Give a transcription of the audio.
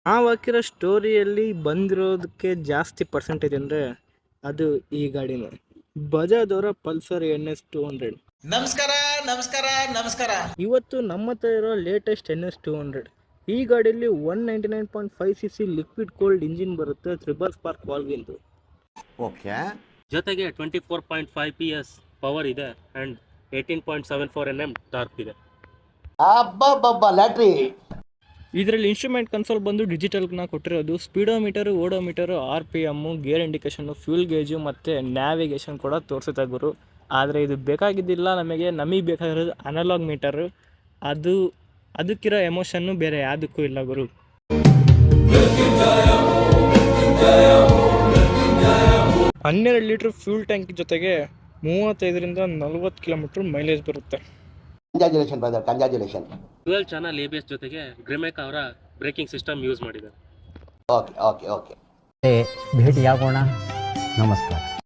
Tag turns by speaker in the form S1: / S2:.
S1: ನಾವು ಹಾಕಿರೋ ಸ್ಟೋರಿಯಲ್ಲಿ ಬಂದಿರೋದಕ್ಕೆ ಜಾಸ್ತಿ ಪರ್ಸೆಂಟೇಜ್ ಅಂದರೆ ಅದು ಈ ಗಾಡಿನೇ, ಬಜಾಜ್ ಪಲ್ಸರ್ NS 200.
S2: ನಮಸ್ಕಾರ ನಮಸ್ಕಾರ ನಮಸ್ಕಾರ.
S1: ಇವತ್ತು ನಮ್ಮ ಹತ್ರ ಇರೋ ಲೇಟೆಸ್ಟ್ NS 200. ಈ ಗಾಡಿಯಲ್ಲಿ 199.5cc ಲಿಕ್ವಿಡ್ ಕೋಲ್ಡ್ ಇಂಜಿನ್ ಬರುತ್ತೆ, ತ್ರಿಬಲ್ ಸ್ಪಾರ್ಕ್ ವಾಲ್ವಿಂದು.
S3: ಓಕೆ.
S4: ಜೊತೆಗೆ 24.5 PS ಪವರ್ ಇದೆ ಆ್ಯಂಡ್ 18.74 mm ಟಾರ್ಕ್ ಇದೆ.
S3: ಅಬ್ಬಬ್ಬಬ್ಬ ಲ್ಯಾಟ್ರಿ.
S1: ಇದರಲ್ಲಿ ಇನ್ಸ್ಟ್ರೂಮೆಂಟ್ ಕನ್ಸೋಲ್ ಬಂದು ಡಿಜಿಟಲ್ನ ಕೊಟ್ಟಿರೋದು. ಸ್ಪೀಡೋಮೀಟರು, ಓಡೋಮೀಟರು, RPM, ಗೇರ್ ಇಂಡಿಕೇಶನ್ನು, ಫ್ಯೂಲ್ ಗೇಜು ಮತ್ತು ನ್ಯಾವಿಗೇಷನ್ ಕೂಡ ತೋರಿಸುತ್ತೆ ಗುರು. ಆದರೆ ಇದು ಬೇಕಾಗಿದ್ದಿಲ್ಲ ನಮಗೆ ಬೇಕಾಗಿರೋದು ಅನಲಾಗ್ ಮೀಟರು. ಅದಕ್ಕಿರೋ ಎಮೋಷನ್ನು ಬೇರೆ ಯಾವುದಕ್ಕೂ ಇಲ್ಲ ಗುರು. 12 ಲೀಟ್ರ್ ಫ್ಯೂಲ್ ಟ್ಯಾಂಕ್ ಜೊತೆಗೆ 35ರಿಂದ 40 ಕಿಲೋಮೀಟ್ರ್ ಮೈಲೇಜ್ ಬರುತ್ತೆ.
S3: Congratulation brother, congratulation.
S4: 12 channel ABS ಜೊತೆಗೆ ಗ್ರಿಮೆಕ್ ಅವರ ಬ್ರೇಕಿಂಗ್ ಸಿಸ್ಟಮ್ ಯೂಸ್ ಮಾಡಿದ್ದಾರೆ.
S3: Okay okay okay.
S5: ಭೇಟಿಯಾಗೋಣ. ನಮಸ್ಕಾರ.